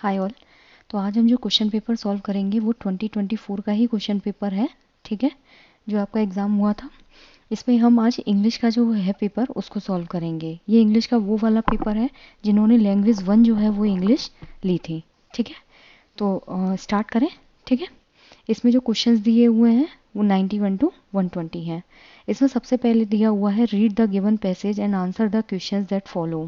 Hi all. तो आज हम जो क्वेश्चन पेपर सॉल्व करेंगे वो 2024 का ही क्वेश्चन पेपर है, ठीक है, जो आपका एग्ज़ाम हुआ था। इसमें हम आज इंग्लिश का जो है पेपर उसको सॉल्व करेंगे। ये इंग्लिश का वो वाला पेपर है जिन्होंने लैंग्वेज 1 जो है वो इंग्लिश ली थी, ठीक है। तो स्टार्ट करें, ठीक है। इसमें जो क्वेश्चंस दिए हुए हैं वो 91 टू 120 हैं। इसमें सबसे पहले दिया हुआ है read the given passage and answer the questions that follow.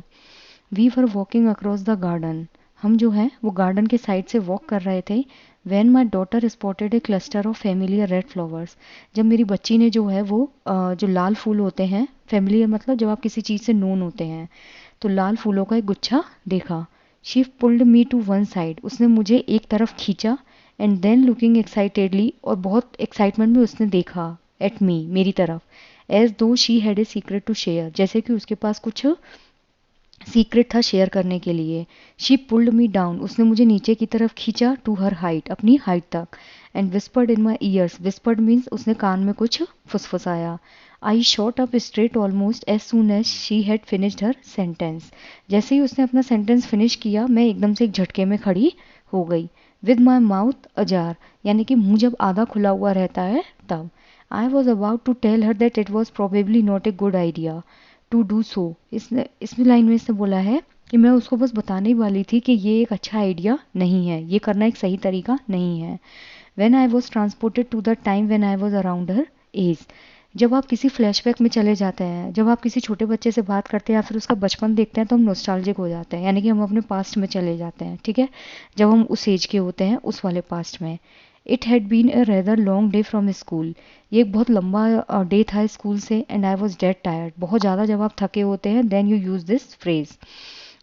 We were walking across the garden. हम जो है वो गार्डन के साइड से वॉक कर रहे थे। When my daughter spotted A cluster of familiar red flowers. जब मेरी बच्ची ने जो है वो जो लाल फूल होते हैं, फेमिलियर मतलब जब आप किसी चीज़ से नोन होते हैं, तो लाल फूलों का एक गुच्छा देखा। She pulled me to one side. उसने मुझे एक तरफ खींचा। एंड देन लुकिंग एक्साइटेडली, और बहुत एक्साइटमेंट में उसने देखा एट मी, मेरी तरफ, as though she had a secret to share, जैसे कि उसके पास कुछ सीक्रेट था शेयर करने के लिए। She pulled me down. उसने मुझे नीचे की तरफ खींचा टू हर हाइट, अपनी हाइट तक। And whispered in my ears. Whispered means उसने कान में कुछ फुसफुसाया। I shot up straight almost as soon as she had finished her sentence. जैसे ही उसने अपना सेंटेंस फिनिश किया, मैं एकदम से एक झटके में खड़ी हो गई। विद माई माउथ अजार, यानी कि मुंह जब आधा खुला हुआ रहता है तब। I was about to tell her that it was probably not a good idea to do so. इसमें लाइन में इसने बोला है कि मैं उसको बस बताने ही वाली थी कि ये एक अच्छा आइडिया नहीं है, ये करना एक सही तरीका नहीं है। When I was transported to the time when I was around her age. जब आप किसी फ्लैशबैक में चले जाते हैं, जब आप किसी छोटे बच्चे से बात करते हैं या फिर उसका बचपन देखते हैं, तो हम नॉस्टैल्जिक हो जाते हैं, यानी कि हम अपने पास्ट में चले जाते हैं, ठीक है, जब हम उस एज के होते हैं, उस वाले पास्ट में। It had been a rather long day from school. ये एक बहुत लंबा डे था स्कूल से। And I was dead tired. बहुत ज़्यादा जब आप थके होते हैं, then you use this phrase.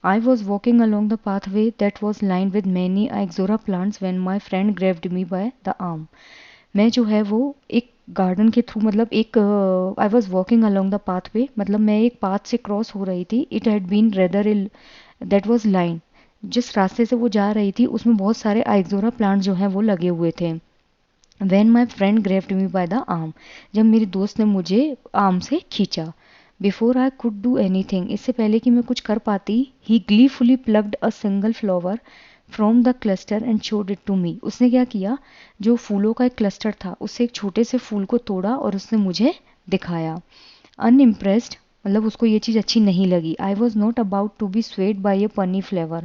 I was walking along the pathway that was lined with many ixora plants when my friend grabbed me by the arm. मैं जो है वो एक गार्डन के थ्रू, मतलब एक I was walking along the pathway, मतलब मैं एक पाथ से क्रॉस हो रही थी। It had been rather ill, that was line, जिस रास्ते से वो जा रही थी उसमें बहुत सारे आइक्सोरा प्लांट जो हैं वो लगे हुए थे। When my friend grabbed me by the arm, जब मेरी दोस्त ने मुझे आर्म से खींचा। Before I could do anything, इससे पहले कि मैं कुछ कर पाती, he gleefully plucked a single flower from the cluster and showed it to me. उसने क्या किया, जो फूलों का एक क्लस्टर था उससे एक छोटे से फूल को तोड़ा और उसने मुझे दिखाया। Unimpressed, मतलब उसको ये चीज़ अच्छी नहीं लगी। I was not about to be swayed by a punny flower.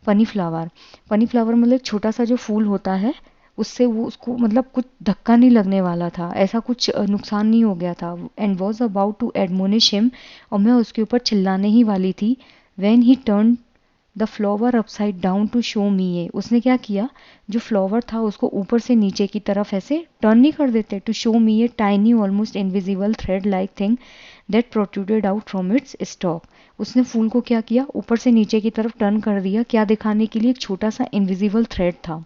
पनी फ्लावर, पनी फ्लावर मतलब एक छोटा सा जो फूल होता है, उससे वो उसको मतलब कुछ धक्का नहीं लगने वाला था, ऐसा कुछ नुकसान नहीं हो गया था। And was about to admonish him, और मैं उसके ऊपर चिल्लाने ही वाली थी। When he turn the flower upside down to show me a. उसने क्या किया, जो फ्लावर था उसको ऊपर से नीचे की तरफ ऐसे टर्न नहीं कर देते, to show me a tiny almost invisible thread like thing that protruded out from its stalk. उसने फूल को क्या किया, ऊपर से नीचे की तरफ टर्न कर दिया, क्या दिखाने के लिए, एक छोटा सा इनविजिबल थ्रेड था,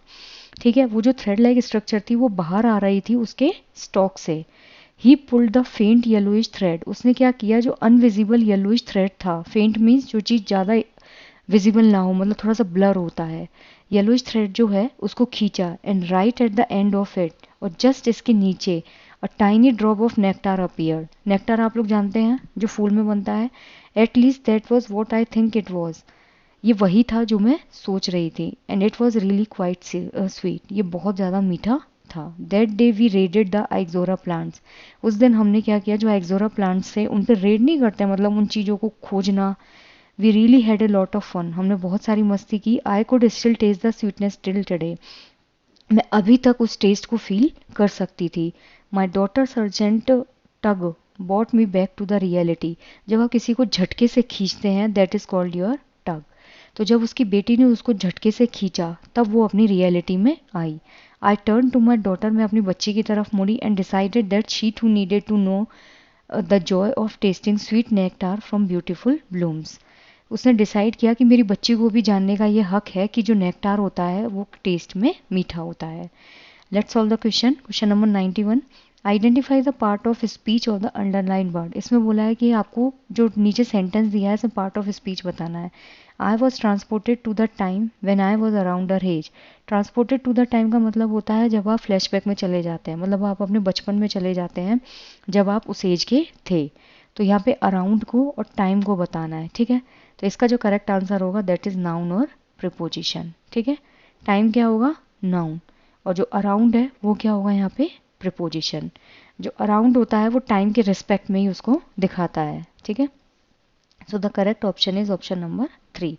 ठीक है। वो जो थ्रेड लाइक स्ट्रक्चर थी वो बाहर आ रही थी उसके स्टॉक से। ही पुल्ड द फेंट येलोइश थ्रेड। उसने क्या किया, जो अनविजिबल येलोइश थ्रेड था, फेंट मीन्स जो चीज़ ज़्यादा विजिबल ना हो, मतलब थोड़ा सा ब्लर होता है, येलोइश थ्रेड जो है उसको खींचा। And right at the end of it, और जस्ट इसके नीचे, a tiny drop of nectar appeared. Nectar आप लोग जानते हैं जो फूल में बनता है। At least that was what I think it was. ये वही था जो मैं सोच रही थी। And it was really quite sweet, ये बहुत ज़्यादा मीठा था। That day we raided the ixora plants. उस दिन हमने क्या किया, जो आइक्सोरा प्लांट्स से उन पर रेड नहीं करते, मतलब उन चीज़ों को खोजना। We really had a lot of fun, हमने बहुत सारी मस्ती की। I could still taste the sweetness till today. मैं अभी तक उस टेस्ट को फील कर सकती थी। My daughter sergeant tug bought me back to the reality. जब आप किसी को झटके से खींचते हैं, that is called your tug. तो जब उसकी बेटी ने उसको झटके से खींचा, तब वो अपनी रियलिटी में आई। I turn to my daughter, मैं अपनी बच्ची की तरफ मुड़ी। And decided that she too needed to know the joy of tasting sweet nectar from beautiful blooms. उसने डिसाइड किया कि मेरी बच्ची को भी जानने का ये हक है कि जो नेक्टार होता है वो टेस्ट में मीठा होता है। Let's solve the question. Question number 91, identify the part of speech और द अंडरलाइन वर्ड। इसमें बोला है कि आपको जो नीचे सेंटेंस दिया है इसमें पार्ट ऑफ स्पीच बताना है। I was transported to the time when I was around her age. Transported to the time का मतलब होता है जब आप फ्लैशबैक में चले जाते हैं, मतलब आप अपने बचपन में चले जाते हैं जब आप उस एज के थे। तो यहाँ पे अराउंड को और टाइम को बताना है, ठीक है। तो इसका जो करेक्ट आंसर होगा दैट इज नाउन और प्रीपोजिशन, ठीक है। टाइम क्या होगा, नाउन, और जो अराउंड है वो क्या होगा यहाँ पे, प्रीपोजिशन। जो अराउंड होता है वो टाइम के रिस्पेक्ट में ही उसको दिखाता है, ठीक है। So the correct option is option number 3।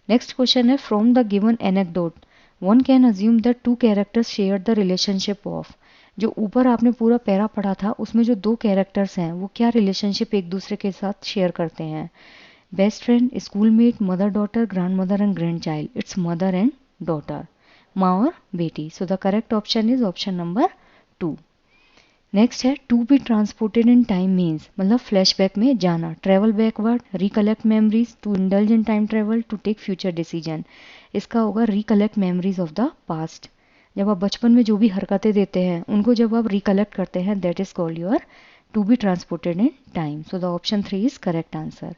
Next question है, from the given anecdote one can assume that two characters share the relationship of. जो ऊपर आपने पूरा पैरा पढ़ा था उसमें जो दो कैरेक्टर्स हैं वो क्या रिलेशनशिप एक दूसरे के साथ शेयर करते हैं। Best friend, schoolmate, mother daughter, grandmother and grandchild. It's mother and daughter, माँ और बेटी। So the correct option is option number 2। Next है, to be transported in time means, मतलब फ्लैशबैक में जाना, travel backward, recollect memories, to indulge in time travel, to take future decision. इसका होगा recollect memories of the past. जब आप बचपन में जो भी हरकतें देते हैं उनको जब आप रिकलेक्ट करते हैं, that is called your to be transported in time. So the option 3 is correct answer.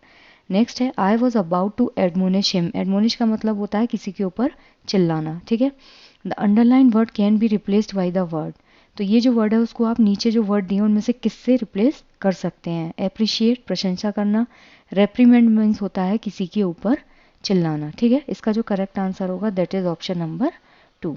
Next है, I was about to admonish him. Admonish का मतलब होता है किसी के ऊपर चिल्लाना, ठीक है। The underline word can be replaced by the word. तो ये जो वर्ड है उसको आप नीचे जो वर्ड दिए उनमें से किससे रिप्लेस कर सकते हैं। एप्रिशिएट, प्रशंसा करना, रेप्रीमेंड मीन्स होता है किसी के ऊपर चिल्लाना, ठीक है। इसका जो करेक्ट आंसर होगा that is option number 2।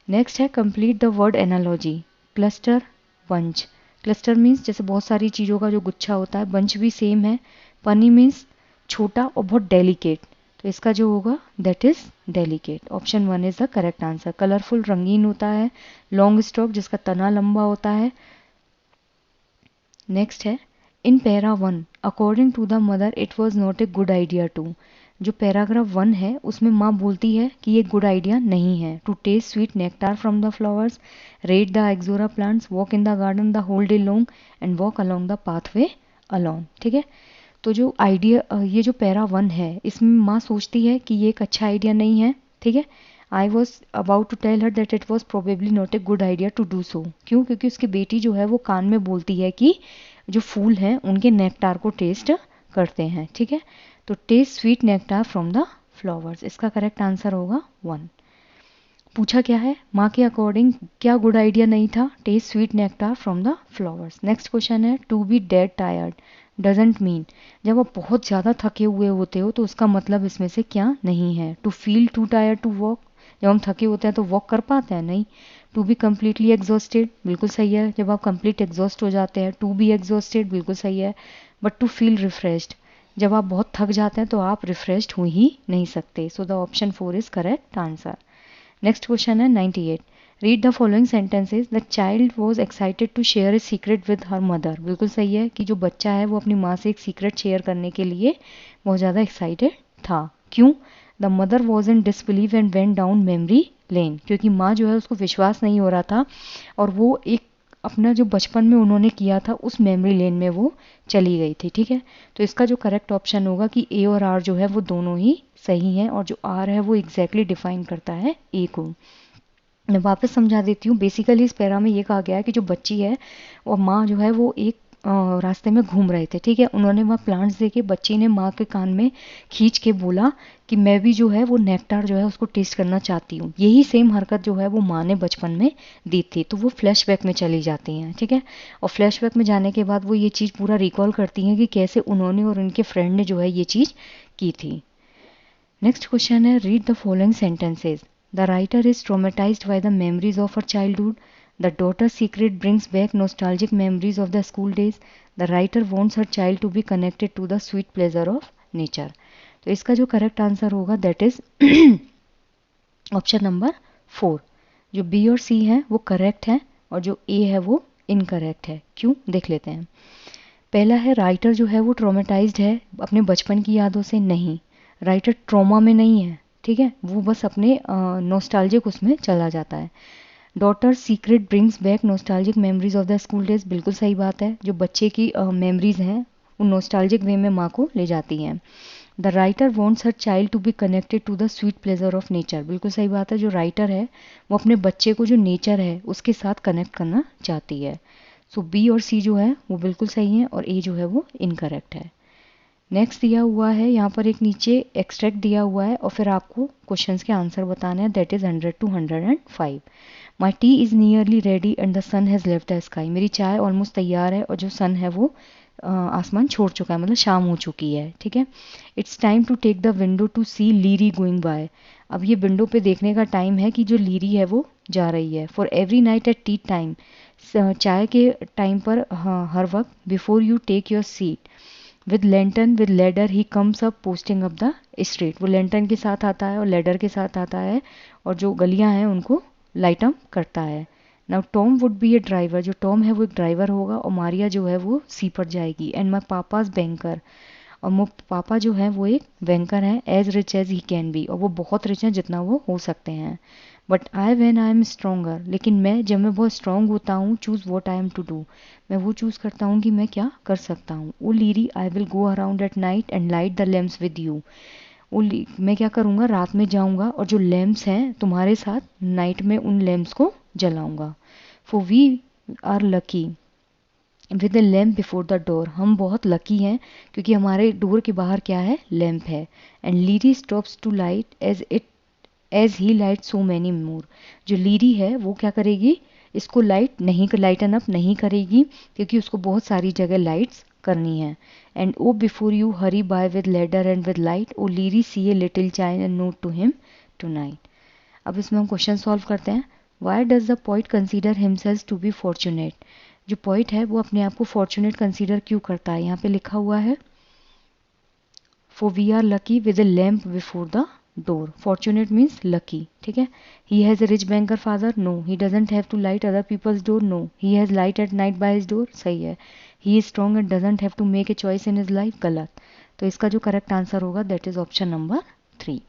Next है, complete the word analogy. Cluster, bunch. Cluster means जैसे बहुत सारी चीज़ों का जो गुच्छा होता है, बंच भी सेम है। पनी मीन्स छोटा और बहुत डेलिकेट, तो इसका जो होगा that is delicate. Option 1 is the correct answer. Colourful, रंगीन होता है। लॉन्ग स्टॉक, जिसका तना लंबा होता है। नेक्स्ट है, in para 1 according to the mother it was not a good idea to. जो पैराग्राफ 1 है उसमें माँ बोलती है कि ये गुड आइडिया नहीं है। To taste sweet nectar from the flowers, raid the ixora plants, walk in the garden the whole day long and walk along the pathway alone, ठीक है। तो जो आइडिया, ये जो पैरा 1 है इसमें माँ सोचती है कि ये एक अच्छा आइडिया नहीं है, ठीक है। I was about to tell her that it was probably not a good idea to do so. क्यों? क्योंकि उसकी बेटी जो है वो कान में बोलती है कि जो फूल हैं उनके नेक्टार को टेस्ट करते हैं, ठीक है। तो test sweet nectar from the flowers, इसका करेक्ट आंसर होगा 1। पूछा क्या है, माँ के अकॉर्डिंग क्या गुड आइडिया नहीं था, taste sweet nectar from the flowers. Next question है, to be dead tired doesn't mean. जब आप बहुत ज़्यादा थके हुए होते हो तो उसका मतलब इसमें से क्या नहीं है। To feel too tired to walk, जब हम थके होते हैं तो वॉक कर पाते हैं, नहीं। टू बी कम्प्लीटली एग्जॉस्टेड, बिल्कुल सही है, जब आप कंप्लीट एग्जॉस्ट हो जाते हैं। टू बी एग्जॉस्टेड, बिल्कुल सही है। बट टू फील रिफ्रेश्ड, जब आप बहुत थक जाते हैं तो आप रिफ्रेश्ड हो ही नहीं सकते। So the option 4 is correct answer. Next question है 98। Read the following sentences, the child was excited to share a secret with her mother. बिल्कुल सही है कि जो बच्चा है वो अपनी माँ से एक सीक्रेट शेयर करने के लिए बहुत ज़्यादा एक्साइटेड था। क्यों? The mother was in disbelieve and went down memory लेन, क्योंकि माँ जो है उसको विश्वास नहीं हो रहा था और वो एक अपना जो बचपन में उन्होंने किया था उस मेमोरी लेन में वो चली गई थी, ठीक है। तो इसका जो करेक्ट ऑप्शन होगा कि ए और आर जो है वो दोनों ही सही हैं, और जो आर है वो एग्जैक्टली डिफाइन करता है ए को। मैं वापस समझा देती हूँ। बेसिकली इस पैरा में ये कहा गया है कि जो बच्ची है और माँ जो है वो एक रास्ते में घूम रहे थे, ठीक है। उन्होंने वहाँ प्लांट्स देखे, बच्ची ने माँ के कान में खींच के बोला कि मैं भी जो है वो नेक्टार जो है उसको टेस्ट करना चाहती हूँ। यही सेम हरकत जो है वो माँ ने बचपन में दी थी, तो वो फ्लैशबैक में चली जाती हैं, ठीक है। और फ्लैशबैक में जाने के बाद वो ये चीज़ पूरा रिकॉल करती हैं कि कैसे उन्होंने और उनके फ्रेंड ने जो है ये चीज़ की थी। नेक्स्ट क्वेश्चन है, read the following sentences. The writer is traumatized by the memories of her childhood. The daughter's secret brings back nostalgic memories of the school days. The writer wants her child to be connected to the sweet pleasure of nature. तो इसका जो correct answer होगा that is option number 4। जो B और सी है वो correct है और जो ए है वो इनकरेक्ट है। क्यों? देख लेते हैं। पहला है, राइटर जो है वो ट्रोमेटाइज्ड है अपने बचपन की यादों से। नहीं, राइटर ट्रॉमा में नहीं है, ठीक है। वो बस अपने नॉस्टैल्जिक उसमें चला जाता है। Daughter secret brings back nostalgic memories of the school days, बिल्कुल सही बात है। जो बच्चे की मेमोरीज हैं वो नॉस्टैल्जिक वे में माँ को ले जाती हैं। The writer wants her child to be connected to the sweet pleasure of nature, बिल्कुल सही बात है। जो राइटर है वो अपने बच्चे को जो नेचर है उसके साथ कनेक्ट करना चाहती है। सो बी और सी जो है वो बिल्कुल सही है और ए जो है वो इनकरेक्ट है। नेक्स्ट दिया हुआ है यहाँ पर एक नीचे एक्सट्रैक्ट दिया हुआ है और फिर आपको क्वेश्चंस के आंसर बताने हैं। That is 100 to 105। My tea is nearly ready and the sun has left the sky. मेरी चाय ऑलमोस्ट तैयार है और जो सन है वो आसमान छोड़ चुका है, मतलब शाम हो चुकी है, ठीक है। It's time to take the window to see Leerie going by. अब ये विंडो पे देखने का टाइम है कि जो लीरी है वो जा रही है। For every night at tea time, चाय के टाइम पर, हाँ, हर वक्त, before you take your seat, with lantern with ladder he comes up posting up the street. वो लैंटर्न के साथ आता है और लेडर के साथ आता है, और जो गलियां हैं उनको लाइट अप करता है। Now Tom would be A driver, जो टॉम है वो एक ड्राइवर होगा, और मारिया जो है वो सी पर जाएगी। एंड माई पापाज बैंकर, और वो पापा जो है वो एक बैंकर है। As rich as he can be, और वो बहुत रिच हैं जितना वो हो सकते हैं। But I when I am stronger, लेकिन मैं जब मैं बहुत स्ट्रांग होता हूँ, choose what I am to do, मैं वो चूज़ करता हूँ कि मैं क्या कर सकता हूँ। O Leerie I will go around at night and light the lamps with you. मैं क्या करूँगा, रात में जाऊँगा और जो लैम्प्स हैं तुम्हारे साथ, नाइट में उन लैम्प्स को जलाऊँगा। For we are lucky with a lamp before the door, हम बहुत लकी हैं क्योंकि हमारे डोर के बाहर क्या है, लैम्प है। And Leerie stops to light as he light so many more, जो लीरी है वो क्या करेगी, इसको लाइटन अप नहीं करेगी क्योंकि उसको बहुत सारी जगह लाइट्स करनी है। And O before you hurry by with ladder and with light, O Leerie see a little child and nod to him tonight. अब इसमें हम क्वेश्चन सॉल्व करते हैं। Why does the poet consider himself to be fortunate, जो poet है वो अपने आप को फॉर्चुनेट कंसीडर क्यों करता है। यहाँ पे लिखा हुआ है for we are lucky with a lamp before the door, fortunate means lucky, ठीक है। He has a rich banker father, no. He doesn't have to light other people's door, no. He has light at night by his door, सही है। He is strong and doesn't have to make a choice in his life, गलत। तो इसका जो correct answer होगा that is option number 3,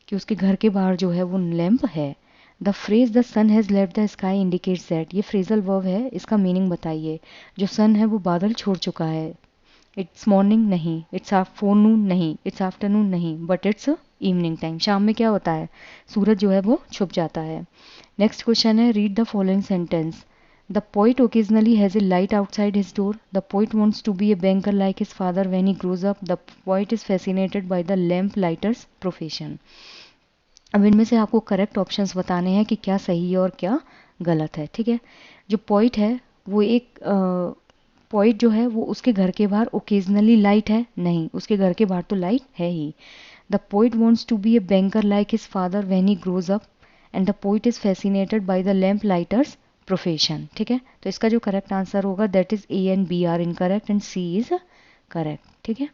कि उसके घर के बाहर जो है वो लैम्प है। The phrase the sun has left the sky indicates that, ये फ्रेजल वर्ब है, इसका मीनिंग बताइए। जो सन है वो बादल छोड़ चुका है। इट्स मॉर्निंग नहीं, इट्स आफ्टरनून नहीं, इट्स आफ्टरनून नहीं, बट इट्स इवनिंग टाइम, शाम में क्या होता है, सूरज जो है वो छुप जाता है। नेक्स्ट क्वेश्चन है, read the following sentence. The poet occasionally has a light outside his door, the poet wants to be a banker like his father when he grows up, the poet is fascinated by the lamp lighters profession. अब इनमें से आपको correct options बताने हैं कि क्या सही है और क्या गलत है, ठीक है। जो पोइट है वो एक पोइट जो है वो उसके घर के बाहर ओकेजनली लाइट है, नहीं, उसके घर के बाहर तो लाइट है ही। The poet wants to be a banker like his father when he grows up, and the poet is fascinated by the lamp lighters profession, ठीक है। तो इसका जो करेक्ट आंसर होगा that is A and B are incorrect and C is correct, ठीक है।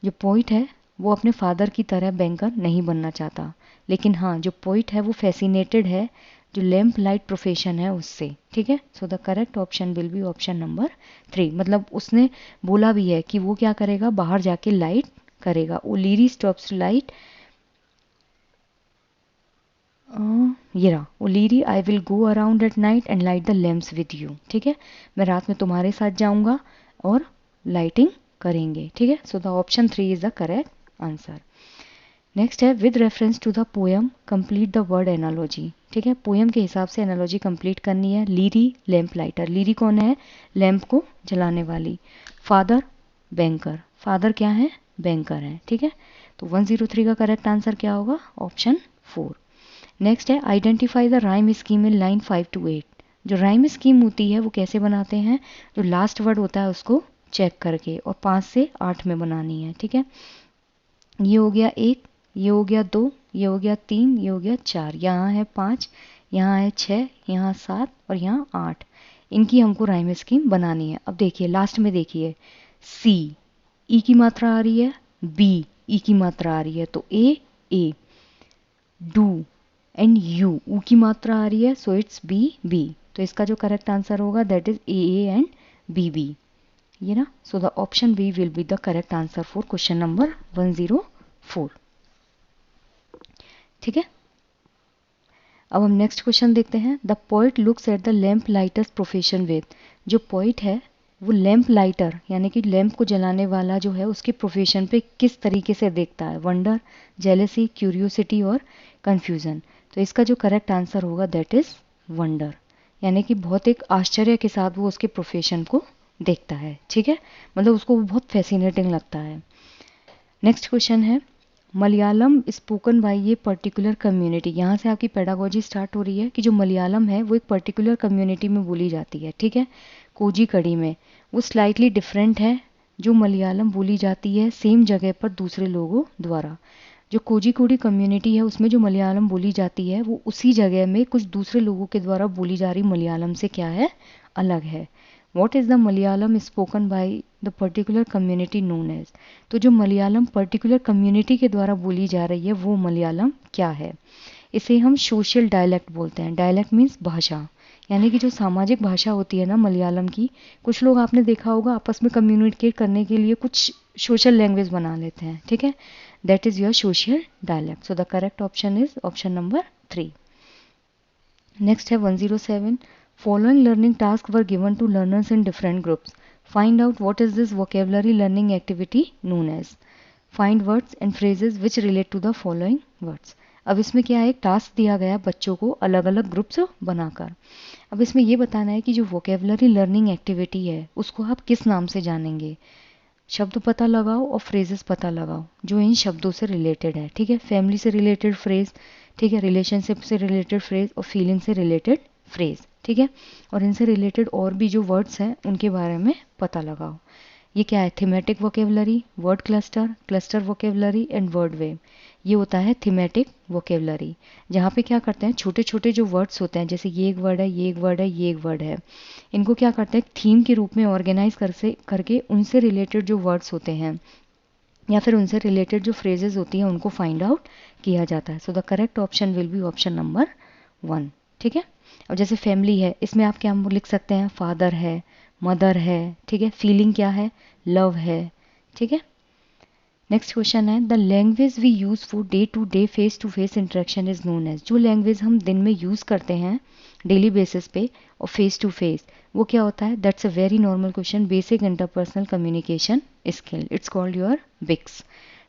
जो poet है वो अपने फादर की तरह बैंकर नहीं बनना चाहता, लेकिन हाँ, जो पोइट है वो फैसिनेटेड है जो लैम्प लाइट प्रोफेशन है उससे, ठीक है। So the correct option will be option number 3, मतलब उसने बोला भी है कि वो क्या करेगा, बाहर जाके लाइट करेगा। ओ लीरी स्टॉप्स लाइट, ये रहा, O Leerie I will go around at night and light the lamps with you, ठीक है। मैं रात में तुम्हारे साथ जाऊंगा और लाइटिंग करेंगे, ठीक है। So the option 3 is the correct answer. Next है, with reference to the poem complete the word analogy, ठीक है। पोएम के हिसाब से एनालॉजी कंप्लीट करनी है। लीरी लैम्प लाइटर, लीरी कौन है, लैम्प को जलाने वाली। फादर बैंकर, फादर क्या है, बैंकर है, ठीक है। तो 103 का करेक्ट आंसर क्या होगा, ऑप्शन 4। नेक्स्ट है, identify the rhyme scheme in line 5 to 8। जो राइम स्कीम होती है वो कैसे बनाते हैं, जो लास्ट वर्ड होता है उसको चेक करके, और 5 से 8 में बनानी है, ठीक है। ये हो गया 1, ये हो गया 2, ये हो गया 3, ये हो गया 4, यहाँ है 5, यहाँ है 6, यहाँ 7 और यहाँ 8। इनकी हमको राइम स्कीम बनानी है। अब देखिए लास्ट में देखिए, सी ई की मात्रा आ रही है, बी ई की मात्रा आ रही है, तो ए, डू एंड यू ऊ की मात्रा आ रही है, सो इट्स बी। तो इसका जो करेक्ट आंसर होगा that is A and B, ये ना। So the option B will be the correct answer for question number 104, ठीक है। अब हम नेक्स्ट क्वेश्चन देखते हैं। The poet looks at the lamp lighters profession with, जो पोइट है वो लैम्प लाइटर यानी कि लैम्प को जलाने वाला जो है उसके प्रोफेशन पे किस तरीके से देखता है, वंडर, जेलेसी, क्यूरियोसिटी और कंफ्यूजन। तो इसका जो करेक्ट आंसर होगा दैट इज वंडर, यानी कि बहुत एक आश्चर्य के साथ वो उसके प्रोफेशन को देखता है, ठीक है। मतलब उसको वो बहुत फैसिनेटिंग लगता है। नेक्स्ट क्वेश्चन है, मलयालम स्पोकन बाय ये पर्टिकुलर कम्युनिटी। यहाँ से आपकी पेडागोजी स्टार्ट हो रही है कि जो मलयालम है वो एक पर्टिकुलर कम्युनिटी में बोली जाती है, ठीक है, कोजी कड़ी में। वो स्लाइटली डिफरेंट है जो मलयालम बोली जाती है सेम जगह पर दूसरे लोगों द्वारा। जो कोझिकोडी कम्युनिटी है उसमें जो मलयालम बोली जाती है वो उसी जगह में कुछ दूसरे लोगों के द्वारा बोली जा रही मलयालम से क्या है, अलग है। What is the Malayalam spoken by the particular community known as. तो जो मलयालम पर्टिकुलर कम्युनिटी के द्वारा बोली जा रही है वो मलयालम क्या है। इसे हम सोशल डायलेक्ट बोलते हैं। डायलेक्ट मीन्स भाषा, यानी कि जो सामाजिक भाषा होती है ना मलयालम की, कुछ लोग आपने देखा होगा आपस में कम्युनिकेट करने के लिए कुछ सोशल लैंग्वेज बना लेते हैं, ठीक है। That is your social dialect. So the correct option is option number 3। Next है 107। Following learning task were given to learners in different groups. Find out what is this vocabulary learning activity known as. Find words and phrases which relate to the following words. अब इसमें क्या है, एक task दिया गया बच्चों को अलग अलग ग्रुप्स बनाकर। अब इसमें ये बताना है कि जो वोकेबलरी लर्निंग एक्टिविटी है उसको आप किस नाम से जानेंगे। शब्द पता लगाओ और फ्रेजेस पता लगाओ जो इन शब्दों से रिलेटेड है, ठीक है। फैमिली से रिलेटेड फ्रेज, ठीक है, रिलेशनशिप से रिलेटेड फ्रेज और फीलिंग से रिलेटेड फ्रेज, ठीक है। और इनसे रिलेटेड और भी जो वर्ड्स हैं उनके बारे में पता लगाओ। ये क्या है, thematic vocabulary, word cluster, cluster vocabulary and word wave. ये होता है थीमेटिक वोकेबलरी, जहाँ पे क्या करते हैं छोटे छोटे जो वर्ड्स होते हैं, जैसे ये एक वर्ड है, ये एक वर्ड है, ये एक वर्ड है, इनको क्या करते हैं थीम के रूप में ऑर्गेनाइज करके उनसे रिलेटेड जो वर्ड्स होते हैं या फिर उनसे रिलेटेड जो फ्रेजेस होती हैं उनको फाइंड आउट किया जाता है। So the correct option will be option number 1, ठीक है। अब जैसे फैमिली है, इसमें आप क्या लिख सकते हैं, फादर है, मदर है, ठीक है। फीलिंग क्या है, लव है, ठीक है। नेक्स्ट क्वेश्चन है the language we use for day to face interaction is known as. जो लैंग्वेज हम दिन में यूज़ करते हैं डेली बेसिस पे और फेस टू फेस, वो क्या होता है, that's a very normal question, basic interpersonal communication skill, it's called your BICS.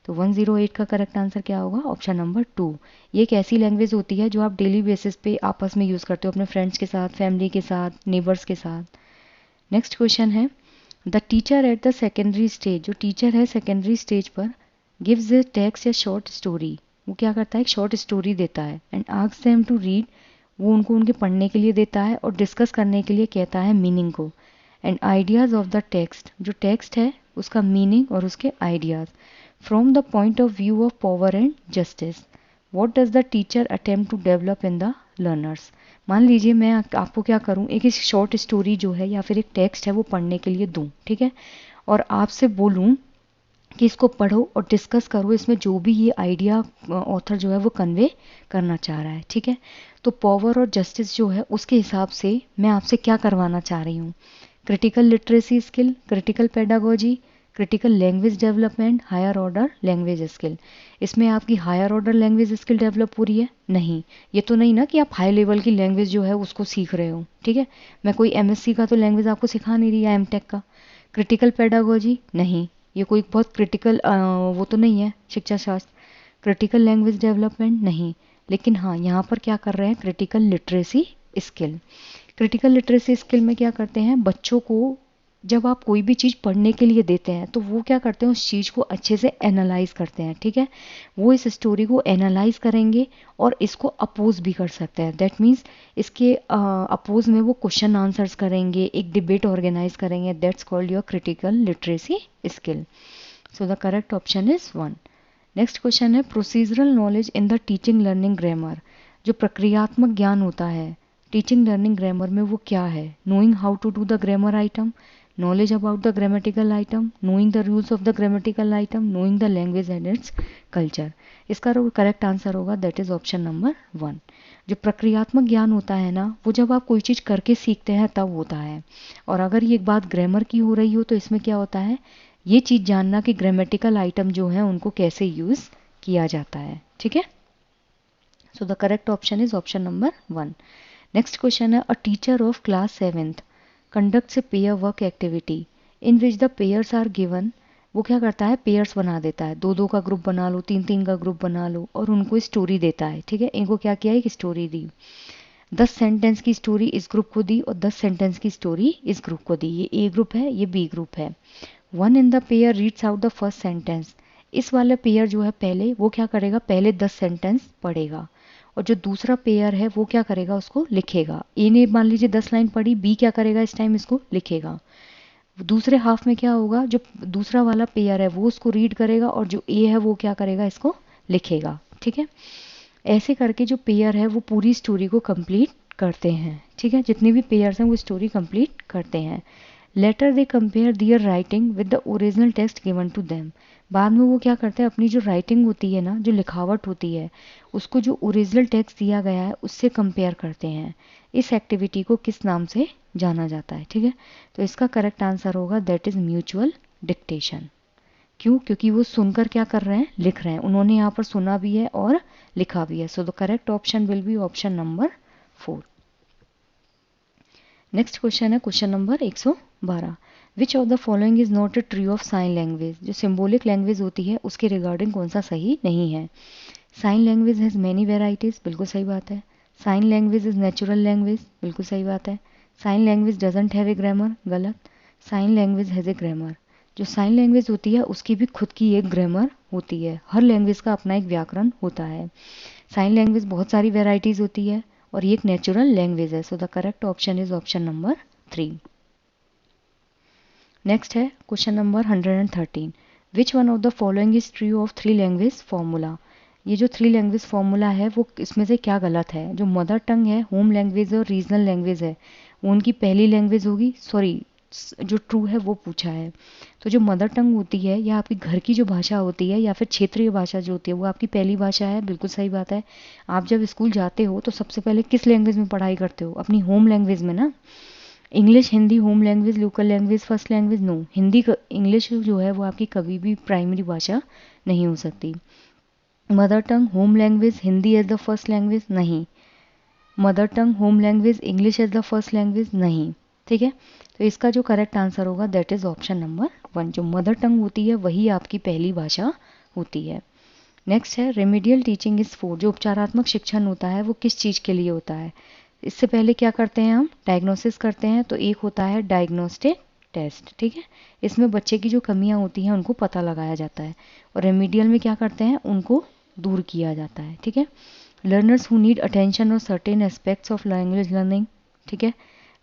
तो 108 का करेक्ट आंसर क्या होगा, ऑप्शन नंबर 2। ये एक ऐसी लैंग्वेज होती है जो आप डेली बेसिस पे आपस में यूज़ करते हो अपने फ्रेंड्स के साथ, फैमिली के साथ, नेबर्स के साथ। नेक्स्ट क्वेश्चन है the teacher at the secondary stage. जो टीचर है सेकेंडरी स्टेज पर गिव्स ए टेक्स्ट या शॉर्ट स्टोरी, वो क्या करता है एक शॉर्ट स्टोरी देता है and asks them to read, वो उनको उनके पढ़ने के लिए देता है और डिस्कस करने के लिए कहता है मीनिंग को and ideas of the text. जो टेक्स्ट है उसका मीनिंग और उसके ideas from the point of view of power and justice. What does the teacher attempt to develop in the learners. मान लीजिए मैं आपको क्या करूं, एक शॉर्ट स्टोरी जो है या फिर एक टेक्स्ट है वो पढ़ने के लिए दूं, ठीक है, और आपसे बोलूं कि इसको पढ़ो और डिस्कस करो, इसमें जो भी ये आइडिया ऑथर जो है वो कन्वे करना चाह रहा है, ठीक है। तो पावर और जस्टिस जो है उसके हिसाब से मैं आपसे क्या करवाना चाह रही हूँ, critical literacy skill, critical pedagogy, critical language development, higher order language skill. इसमें आपकी higher order language skill develop हो रही है, नहीं, ये तो नहीं ना कि आप हाई लेवल की लैंग्वेज जो है उसको सीख रहे हो, ठीक है। मैं कोई एमएससी का तो लैंग्वेज आपको सिखा नहीं रही या एमटेक का। क्रिटिकल पेडागोजी नहीं, ये कोई बहुत क्रिटिकल वो तो नहीं है शिक्षा शास्त्र। क्रिटिकल लैंग्वेज डेवलपमेंट नहीं, लेकिन हाँ यहाँ पर क्या कर रहे हैं, critical literacy skill. Critical literacy skill में क्या करते हैं, बच्चों को जब आप कोई भी चीज़ पढ़ने के लिए देते हैं तो वो क्या करते हैं उस चीज़ को अच्छे से एनालाइज करते हैं, ठीक है। वो इस स्टोरी को एनालाइज करेंगे और इसको अपोज भी कर सकते हैं, दैट मीन्स इसके अपोज में वो क्वेश्चन आंसर्स करेंगे, एक डिबेट ऑर्गेनाइज करेंगे, that's called your critical literacy skill. So the correct option is 1। Next question है procedural knowledge in the teaching learning grammar. जो प्रक्रियात्मक ज्ञान होता है टीचिंग लर्निंग ग्रामर में वो क्या है, knowing how to do the grammar item, knowledge about the grammatical item, knowing the rules of the grammatical item, knowing the language and its culture। इसका करेक्ट आंसर होगा दैट इज ऑप्शन नंबर 1। जो प्रक्रियात्मक ज्ञान होता है ना वो जब आप कोई चीज़ करके सीखते हैं तब होता है, और अगर ये एक बात ग्रामर की हो रही हो तो इसमें क्या होता है, ये चीज़ जानना कि ग्रामेटिकल आइटम जो है उनको कैसे यूज़ किया जाता है, ठीक है। So the correct option is option number 1। Next question है a teacher of class 7th conducts a pair work activity in which the pairs are given। वो क्या करता है पेयर्स बना देता है, दो दो का ग्रुप बना लो, तीन तीन का ग्रुप बना लो और उनको स्टोरी देता है, ठीक है। इनको क्या किया, एक स्टोरी दी, 10 सेंटेंस की स्टोरी इस ग्रुप को दी और 10 सेंटेंस की स्टोरी इस ग्रुप को दी। ये ए ग्रुप है, ये बी ग्रुप है। One in the pair reads out the first sentence. इस वाले पेयर जो है पहले वो क्या करेगा, पहले 10 सेंटेंस पढ़ेगा और जो दूसरा पेयर है वो क्या करेगा, उसको लिखेगा। ए ने मान लीजिए 10 लाइन पढ़ी, बी क्या करेगा इस टाइम इसको लिखेगा। दूसरे हाफ में क्या होगा, जो दूसरा वाला पेयर है वो उसको रीड करेगा और जो ए है वो क्या करेगा, इसको लिखेगा। ठीक है, ऐसे करके जो पेयर है वो पूरी स्टोरी को कंप्लीट करते हैं। ठीक है, जितने भी पेयर्स हैं वो स्टोरी कंप्लीट करते हैं। Later they compare their writing with the original text given to them. बाद में वो क्या करते हैं, अपनी जो राइटिंग होती है ना, जो लिखावट होती है, उसको जो ओरिजिनल टेक्स्ट दिया गया है उससे कंपेयर करते हैं। इस एक्टिविटी को किस नाम से जाना जाता है? ठीक है, तो इसका करेक्ट आंसर होगा दैट इज म्यूचुअल डिक्टेशन। क्यों? क्योंकि वो सुनकर क्या कर रहे हैं, लिख रहे हैं। उन्होंने यहाँ पर सुना भी है और लिखा भी है। So the correct option will be option number 4। Next question है question number 112। Which of the following is not a true of sign language? जो सिंबॉलिक लैंग्वेज होती है उसके रिगार्डिंग कौन सा सही नहीं है? Sign language has many varieties, बिल्कुल सही बात है। Sign language is natural language, बिल्कुल सही बात है। Sign language doesn't have a grammar, गलत। Sign language has a grammar. जो साइन लैंग्वेज होती है उसकी भी खुद की एक ग्रामर होती है। हर लैंग्वेज का अपना एक व्याकरण होता है। साइन लैंग्वेज बहुत सारी वेराइटीज़ होती है और ये एक नेचुरल लैंग्वेज है। So the correct option is option number 3। Next है question number 113। Which one of the following is true of three language formula? ये जो थ्री लैंग्वेज फॉर्मूला है वो इसमें से क्या गलत है? जो मदर टंग है, होम लैंग्वेज और रीजनल लैंग्वेज है, वो उनकी पहली लैंग्वेज होगी। सॉरी, जो ट्रू है वो पूछा है। तो जो मदर टंग होती है या आपकी घर की जो भाषा होती है या फिर क्षेत्रीय भाषा जो होती है वो आपकी पहली भाषा है, बिल्कुल सही बात है। आप जब स्कूल जाते हो तो सबसे पहले किस लैंग्वेज में पढ़ाई करते हो? अपनी होम लैंग्वेज में ना। English, Hindi, home language, local language, first language, no. Hindi English जो है वो आपकी कभी भी प्राइमरी भाषा नहीं हो सकती। Mother tongue, home language, Hindi as the first language, नहीं। Mother tongue, home language, English as the first language, नहीं। ठीक है, तो इसका जो करेक्ट आंसर होगा दैट इज ऑप्शन नंबर 1। जो मदर टंग होती है वही आपकी पहली भाषा होती है। नेक्स्ट है रेमेडियल टीचिंग इज फॉर। जो उपचारात्मक शिक्षण होता है वो किस चीज़ के लिए होता है? इससे पहले क्या करते हैं हम? डायग्नोसिस करते हैं। तो एक होता है डायग्नोस्टिक टेस्ट। ठीक है, इसमें बच्चे की जो कमियां होती हैं उनको पता लगाया जाता है। और रेमेडियल में क्या करते हैं? उनको दूर किया जाता है। ठीक है, लर्नर्स हु नीड अटेंशन और certain aspects of language learning. ठीक है,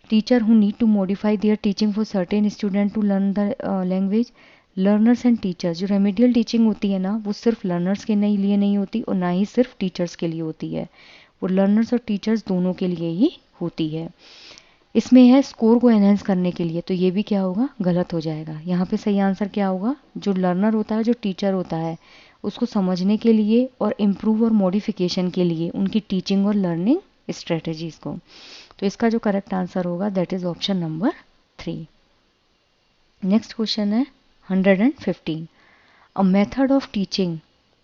teacher who need to modify their teaching for certain student to learn the language. Learners and teachers. जो रेमेडियल टीचिंग होती है ना वो सिर्फ लर्नर्स के लिए नहीं होती और ना ही सिर्फ टीचर्स के लिए होती है, वो लर्नर्स और टीचर्स दोनों के लिए ही होती है। इसमें है स्कोर को एनहेंस करने के लिए, तो ये भी क्या होगा? गलत हो जाएगा। यहाँ पे सही आंसर क्या होगा? जो लर्नर होता है, जो टीचर होता है, उसको समझने के लिए और इम्प्रूव और मॉडिफिकेशन के लिए उनकी टीचिंग और लर्निंग स्ट्रेटजीज को। तो इसका जो करेक्ट आंसर होगा that is option number 3। Next question है 115। A method of teaching.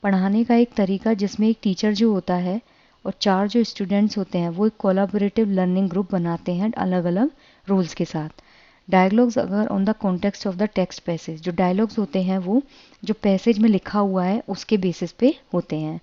पढ़ाने का एक तरीका जिसमें एक टीचर जो होता है और 4 जो स्टूडेंट्स होते हैं वो एक कोलाबोरेटिव लर्निंग ग्रुप बनाते हैं अलग अलग रूल्स के साथ। डायलॉग्स अगर on the context of the text passage. जो डायलॉग्स होते हैं वो जो पैसेज में लिखा हुआ है उसके बेसिस पे होते हैं।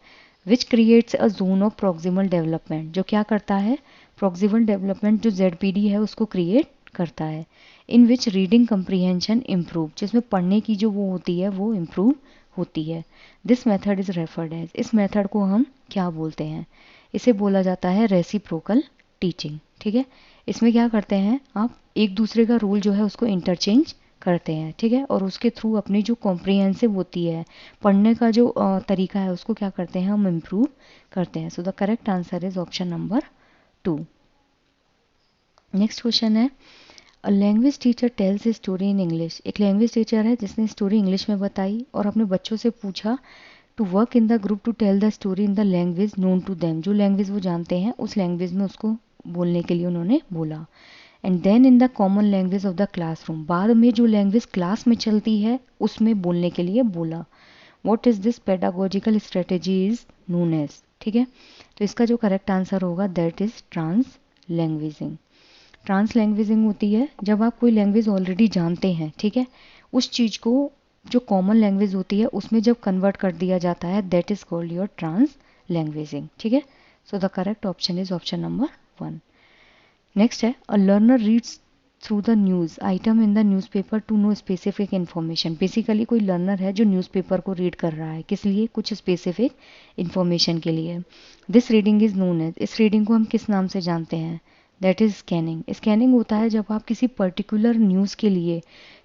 Which creates a zone of proximal development. जो क्या करता है? प्रॉक्सिमल डेवलपमेंट जो ZPD है उसको क्रिएट करता है। इन विच रीडिंग कंप्रीहेंशन इम्प्रूव। जिसमें पढ़ने की जो वो होती है वो इम्प्रूव होती है। This method is referred as. इस मेथड को हम क्या बोलते हैं? इसे बोला जाता है रेसिप्रोकल टीचिंग। ठीक है, इसमें क्या करते हैं आप? एक दूसरे का रूल जो है उसको इंटरचेंज करते हैं। ठीक है, और उसके थ्रू अपनी जो कॉम्प्रिहेंसिव होती है, पढ़ने का जो तरीका है उसको क्या करते हैं? हम इम्प्रूव करते हैं। So the correct answer is option number 2। Next question है a language teacher tells a story in English. एक लैंग्वेज टीचर है जिसने स्टोरी इंग्लिश में बताई और अपने बच्चों से पूछा to work in the group to tell the story in the language known to them. जो लैंग्वेज वो जानते हैं उस लैंग्वेज में उसको बोलने के लिए उन्होंने बोला। And then in the common language of the classroom. बाद में जो लैंग्वेज क्लास में चलती है उसमें बोलने के लिए बोला। What is this pedagogical strategy is known as. ठीक है, तो इसका जो करेक्ट आंसर होगा that is translanguaging. Translanguaging होती है जब आप कोई लैंग्वेज ऑलरेडी जानते हैं, ठीक है, उस चीज़ को जो कॉमन लैंग्वेज होती है उसमें जब कन्वर्ट कर दिया जाता है that is called your translanguaging. ठीक है, so the correct option is option number 1। Next है a learner reads through the news item in the newspaper to know specific information. Basically कोई लर्नर है जो न्यूज़पेपर को read कर रहा है, किस लिए? कुछ स्पेसिफिक इन्फॉर्मेशन के लिए। This reading is known as. इस रीडिंग को हम किस नाम से जानते हैं? That is scanning. स्कैनिंग होता है जब आप किसी पर्टिकुलर न्यूज़ के लिए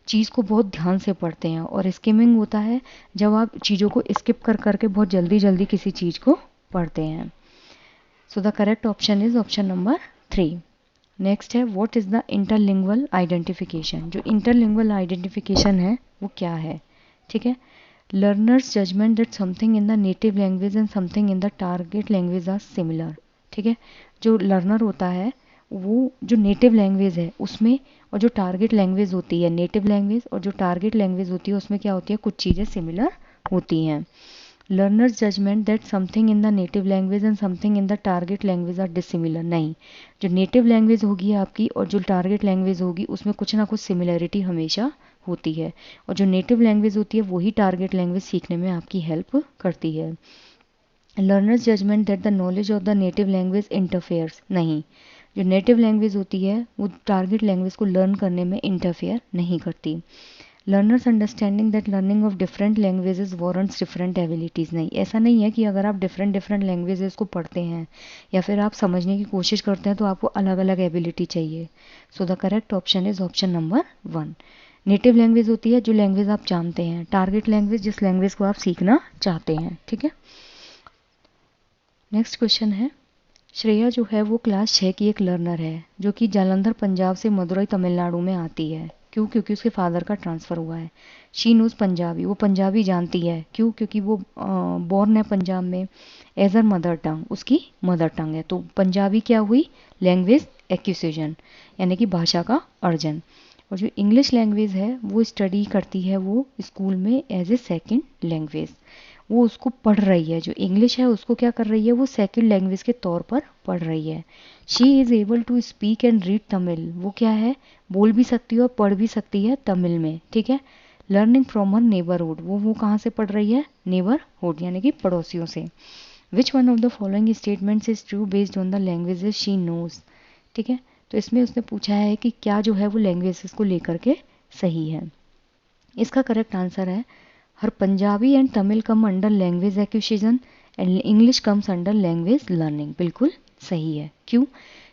चीज़ को बहुत ध्यान से पढ़ते हैं, और स्किमिंग होता है जब आप चीज़ों को स्किप कर करके बहुत जल्दी जल्दी किसी चीज़ को पढ़ते हैं। So the correct option is option number 3। Next है what is the interlingual identification. जो इंटरलिंग्वल आइडेंटिफिकेशन है वो क्या है, ठीक है। Learners judgment that something in the native language and something in the target language are similar, ठीक है। जो लर्नर होता है वो जो नेटिव लैंग्वेज है उसमें, और जो टारगेट लैंग्वेज होती है, नेटिव लैंग्वेज और जो टारगेट लैंग्वेज होती है उसमें क्या होती है, कुछ चीज़ें सिमिलर होती हैं। Learners judgment that something in the native language and something in the target language are dissimilar, नहीं। जो नेटिव लैंग्वेज होगी आपकी और जो टारगेट लैंग्वेज होगी उसमें कुछ ना कुछ सिमिलरिटी हमेशा होती है, और जो नेटिव लैंग्वेज होती है वही टारगेट लैंग्वेज सीखने में आपकी हेल्प करती है। Learners judgment that the knowledge of the native language interferes, नहीं। जो नेटिव लैंग्वेज होती है वो टारगेट लैंग्वेज को लर्न करने में इंटरफेयर नहीं करती। Learners understanding that learning of different languages warrants different abilities, नहीं। ऐसा नहीं है कि अगर आप डिफरेंट डिफरेंट लैंग्वेजेस को पढ़ते हैं या फिर आप समझने की कोशिश करते हैं तो आपको अलग अलग एबिलिटी चाहिए। सो the correct option is option number 1। Native language होती है जो लैंग्वेज आप जानते हैं, टारगेट लैंग्वेज जिस लैंग्वेज को आप सीखना चाहते हैं, ठीक है। नेक्स्ट क्वेश्चन है, श्रेया जो है वो क्लास 6 की एक लर्नर है जो कि जालंधर पंजाब से मदुरई तमिलनाडु में आती है। क्यों? क्योंकि उसके फादर का ट्रांसफ़र हुआ है। शी नोज पंजाबी, वो पंजाबी जानती है। क्यों? क्योंकि वो बॉर्न है पंजाब में। एज अर मदर टंग, उसकी मदर टंग है। तो पंजाबी क्या हुई? लैंग्वेज एक्विजिशन, यानी कि भाषा का अर्जन। और जो इंग्लिश लैंग्वेज है वो स्टडी करती है वो स्कूल में एज ए सेकेंड लैंग्वेज। वो उसको पढ़ रही है, जो इंग्लिश है उसको क्या कर रही है, वो सेकंड लैंग्वेज के तौर पर पढ़ रही है। She is able to speak and read Tamil, वो क्या है, बोल भी सकती है और पढ़ भी सकती है तमिल में, ठीक है। लर्निंग फ्रॉम हर नेबरहुड, वो कहाँ से पढ़ रही है, नेबरहुड यानी कि पड़ोसियों से। Which one of the following statements is true based on the languages she knows, ठीक है। तो इसमें उसने पूछा है कि क्या जो है वो लैंग्वेजेस को लेकर के सही है। इसका करेक्ट आंसर है हर Punjabi and Tamil come under language acquisition and English comes under language learning, बिल्कुल सही है। क्यों?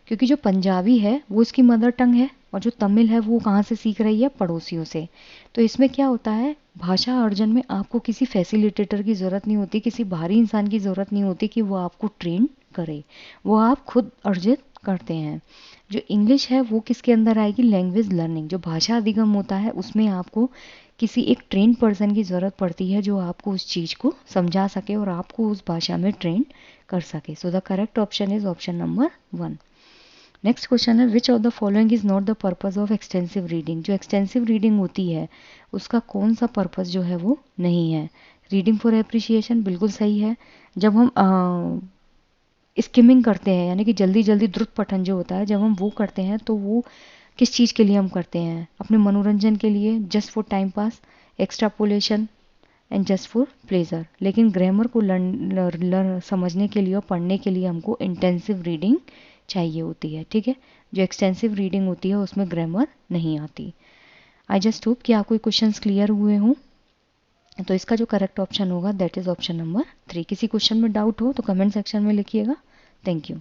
क्योंकि जो पंजाबी है वो उसकी मदर टंग है और जो तमिल है वो कहाँ से सीख रही है, पड़ोसियों से। तो इसमें क्या होता है, भाषा अर्जन में आपको किसी फैसिलिटेटर की ज़रूरत नहीं होती, किसी बाहरी इंसान की ज़रूरत नहीं होती कि वो आपको ट्रेन करे, वो आप खुद अर्जित करते हैं। जो इंग्लिश है वो किसके अंदर आएगी, लैंग्वेज लर्निंग। जो भाषा अधिगम होता है उसमें आपको किसी एक ट्रेन पर्सन की ज़रूरत पड़ती है जो आपको उस चीज़ को समझा सके और आपको उस भाषा में ट्रेन कर सके। So the correct option is option number 1। Next question है which of the following is not the purpose of extensive reading. जो एक्सटेंसिव रीडिंग होती है उसका कौन सा पर्पज जो है वो नहीं है। रीडिंग फॉर एप्रिसिएशन, बिल्कुल सही है। जब हम स्किमिंग करते हैं यानी कि जल्दी जल्दी द्रुत पठन जो होता है, जब हम वो करते हैं तो वो किस चीज़ के लिए हम करते हैं, अपने मनोरंजन के लिए, just for time pass, extrapolation and just for pleasure. लेकिन ग्रामर को समझने के लिए और पढ़ने के लिए हमको इंटेंसिव रीडिंग चाहिए होती है, ठीक है। जो एक्सटेंसिव रीडिंग होती है उसमें ग्रामर नहीं आती। आई जस्ट होप कि आपको क्वेश्चंस क्लियर हुए हों। तो इसका जो करेक्ट ऑप्शन होगा दैट इज ऑप्शन नंबर 3। किसी क्वेश्चन में डाउट हो तो कमेंट सेक्शन में लिखिएगा। Thank you.